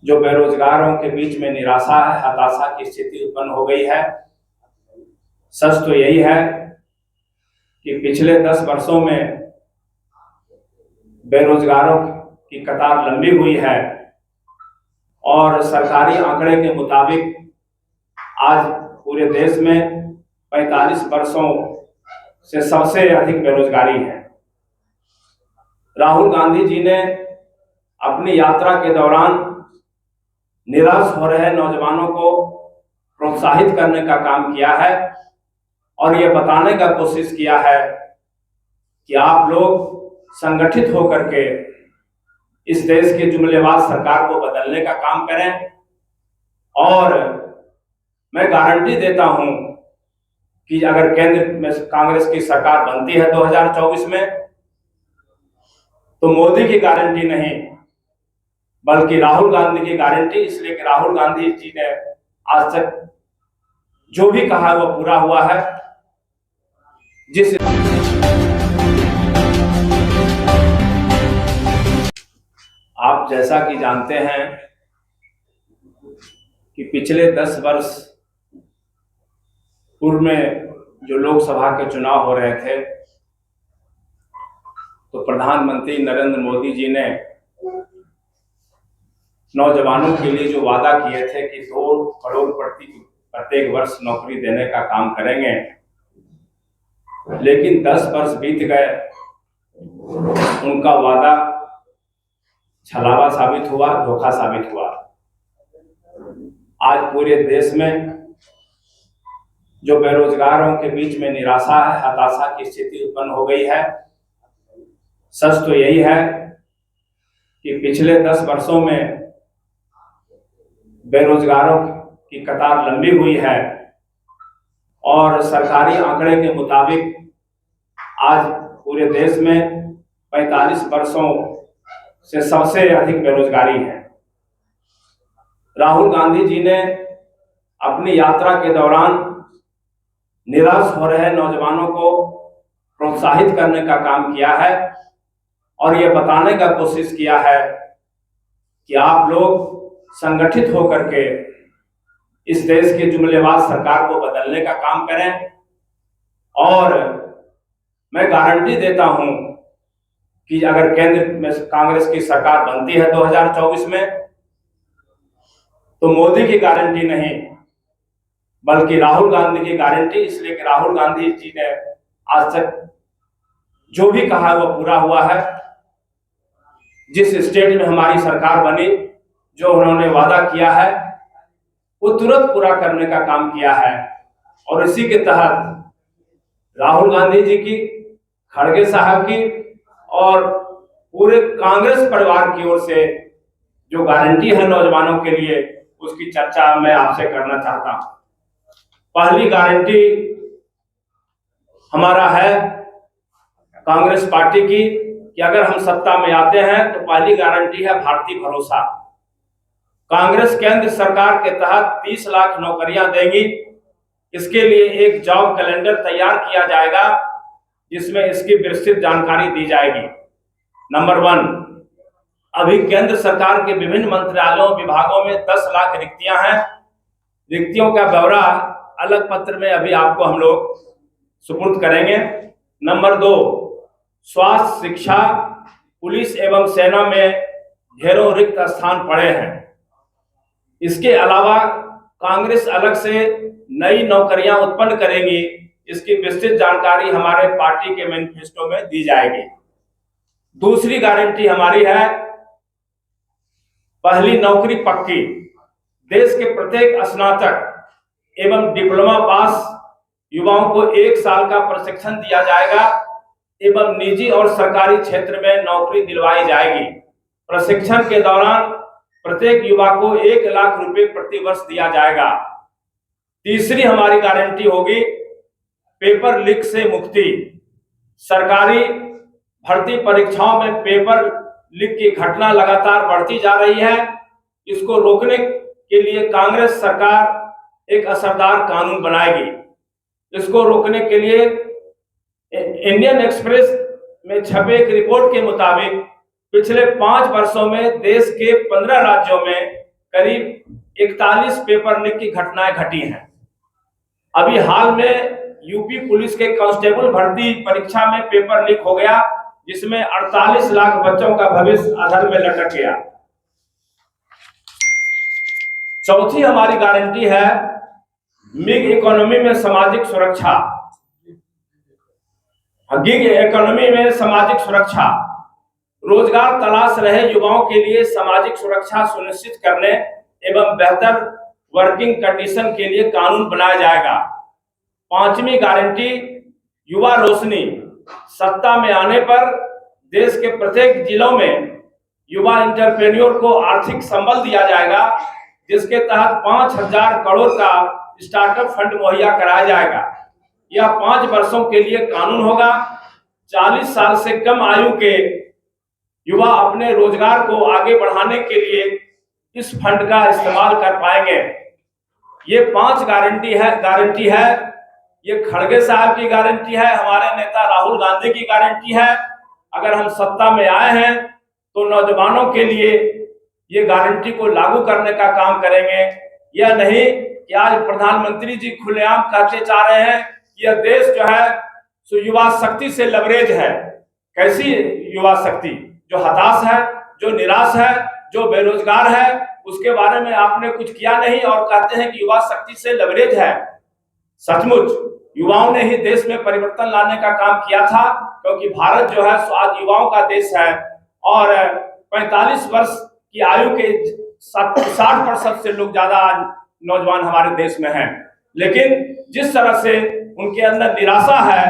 जो बेरोजगारों के बीच में निराशा है, हताशा की स्थिति उत्पन्न हो गई है। सच तो यही है कि पिछले 10 वर्षों में बेरोजगारों की कतार लंबी हुई है और सरकारी आंकड़े के मुताबिक आज पूरे देश में 45 वर्षों से सबसे अधिक बेरोजगारी है। राहुल गांधी जी ने अपनी यात्रा के दौरान निराश हो रहे नौजवानों को प्रोत्साहित करने का काम किया है और ये बताने का कोशिश किया है कि आप लोग संगठित होकर के इस देश की जुमलेबाज सरकार को बदलने का काम करें। और मैं गारंटी देता हूं कि अगर केंद्र में कांग्रेस की सरकार बनती है 2024 में, तो मोदी की गारंटी नहीं बल्कि राहुल गांधी की गारंटी, इसलिए कि राहुल गांधी जी ने आज तक जो भी कहा है वो पूरा हुआ है। जिस आप जैसा कि जानते हैं कि पिछले 10 वर्ष पूर्व में जो लोकसभा के चुनाव हो रहे थे, तो प्रधानमंत्री नरेंद्र मोदी जी ने नौजवानों के लिए जो वादा किए थे कि 2 करोड़ प्रत्येक वर्ष नौकरी देने का काम करेंगे, लेकिन 10 वर्ष बीत गए, उनका वादा छलावा साबित हुआ, धोखा साबित हुआ। आज पूरे देश में जो बेरोजगारों के बीच में निराशा है, हताशा की स्थिति उत्पन्न हो गई है। सच तो यही है कि पिछले 10 वर्षों में बेरोजगारों की कतार लंबी हुई है और सरकारी आंकड़े के मुताबिक आज पूरे देश में 45 वर्षों से सबसे अधिक बेरोजगारी है। राहुल गांधी जी ने अपनी यात्रा के दौरान निराश हो रहे नौजवानों को प्रोत्साहित करने का काम किया है और ये बताने का कोशिश किया है कि आप लोग संगठित होकर के इस देश की जुमलेबाज सरकार को बदलने का काम करें। और मैं गारंटी देता हूं कि अगर केंद्र में कांग्रेस की सरकार बनती है 2024 में, तो मोदी की गारंटी नहीं बल्कि राहुल गांधी की गारंटी, इसलिए कि राहुल गांधी जी ने आज तक जो भी कहा है वो पूरा हुआ है। जिस स्टेट में हमारी सरकार बनी, जो उन्होंने वादा किया है वो तुरंत पूरा करने का काम किया है और इसी के तहत राहुल गांधी जी की, खड़गे साहब की और पूरे कांग्रेस परिवार की ओर से जो गारंटी है नौजवानों के लिए, उसकी चर्चा मैं आपसे करना चाहता हूं। पहली गारंटी हमारा है कांग्रेस पार्टी की कि अगर हम सत्ता में आते हैं तो पहली गारंटी है भारतीय भरोसा। कांग्रेस केंद्र सरकार के तहत 30 लाख नौकरियां देगी। इसके लिए एक जॉब कैलेंडर तैयार किया जाएगा जिसमें इसकी विस्तृत जानकारी दी जाएगी। नंबर 1, अभी केंद्र सरकार के विभिन्न मंत्रालयों विभागों में 10 लाख रिक्तियां हैं। रिक्तियों का ब्यौरा अलग पत्र में अभी आपको हम लोग सुपुर्द करेंगे। नंबर 2, स्वास्थ्य, शिक्षा, पुलिस एवं सेना में ढेरों रिक्त स्थान पड़े हैं। इसके अलावा कांग्रेस अलग से नई नौकरियां उत्पन्न करेगी। इसकी विस्तृत जानकारी हमारे पार्टी के मैनिफेस्टो में दी जाएगी। दूसरी गारंटी हमारी है पहली नौकरी पक्की। देश के प्रत्येक स्नातक एवं डिप्लोमा पास युवाओं को 1 साल का प्रशिक्षण दिया जाएगा एवं निजी और सरकारी क्षेत्र में नौकरी दिलवाई जाएगी। प्रशिक्षण के दौरान प्रत्येक युवा को 1 लाख रुपए प्रति वर्ष दिया जाएगा। तीसरी हमारी गारंटी होगी पेपर लीक से मुक्ति। सरकारी भर्ती परीक्षाओं में पेपर लीक की घटना लगातार बढ़ती जा रही है। इसको रोकने के लिए कांग्रेस सरकार एक असरदार कानून बनाएगी। इसको रोकने के लिए इंडियन एक्सप्रेस में छपे एक रिपोर्ट के मुताबिक पिछले 5 वर्षों में देश के 15 राज्यों में करीब 41 पेपर लीक की घटनाएं घटी हैं। अभी हाल में यूपी पुलिस के कांस्टेबल भर्ती परीक्षा में पेपर लीक हो गया, जिसमें 48 लाख बच्चों का भविष्य अधर में लटक गया। चौथी हमारी गारंटी है गिग इकोनॉमी में सामाजिक सुरक्षा। गिग इकोनॉमी में सामाजिक सुरक्षा, रोजगार तलाश रहे युवाओं के लिए सामाजिक सुरक्षा सुनिश्चित करने एवं बेहतर वर्किंग कंडीशन के लिए कानून बनाया जाएगा। पांचवी गारंटी युवा रोशनी, सत्ता में आने पर देश के प्रत्येक जिलों में युवा एंटरप्रेन्योर को आर्थिक संबल दिया जाएगा, जिसके तहत 5,000 करोड़ का स्टार्टअप फंड मुहैया कराया जाएगा। यह 5 वर्षों के लिए कानून होगा। 40 साल से कम आयु के युवा अपने रोजगार को आगे बढ़ाने के लिए इस फंड का इस्तेमाल कर पाएंगे। ये 5 गारंटी है। ये खड़गे साहब की गारंटी है, हमारे नेता राहुल गांधी की गारंटी है। अगर हम सत्ता में आए हैं तो नौजवानों के लिए ये गारंटी को लागू करने का काम करेंगे। यह नहीं कि आज प्रधानमंत्री जी खुलेआम कहते जा रहे हैं यह देश जो है सो युवा शक्ति से लवरेज है। कैसी युवा शक्ति? जो हताश है, जो निराश है, जो बेरोजगार है, उसके बारे में आपने कुछ किया नहीं और कहते हैं कि युवा शक्ति से लवरेज है। सचमुच युवाओं ने ही देश में परिवर्तन लाने का काम किया था, क्योंकि भारत जो है आज युवाओं का देश है और 45 वर्ष की आयु के 60% से लोग ज्यादा आज नौजवान हमारे देश में हैं। लेकिन जिस तरह से उनके अंदर निराशा है,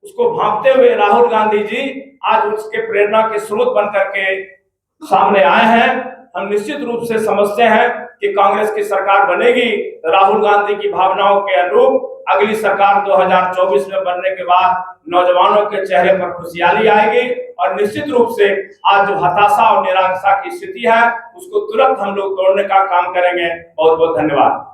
उसको भांपते हुए राहुल गांधी जी आज उसके प्रेरणा के स्रोत बन करके सामने आए हैं। हम निश्चित रूप से समझते हैं कि कांग्रेस की सरकार बनेगी, राहुल गांधी की भावनाओं के अनुरूप अगली सरकार 2024 में बनने के बाद नौजवानों के चेहरे पर खुशहाली आएगी और निश्चित रूप से आज जो हताशा और निराशा की स्थिति है उसको तुरंत हम लोग तोड़ने का काम करेंगे। बहुत बहुत धन्यवाद।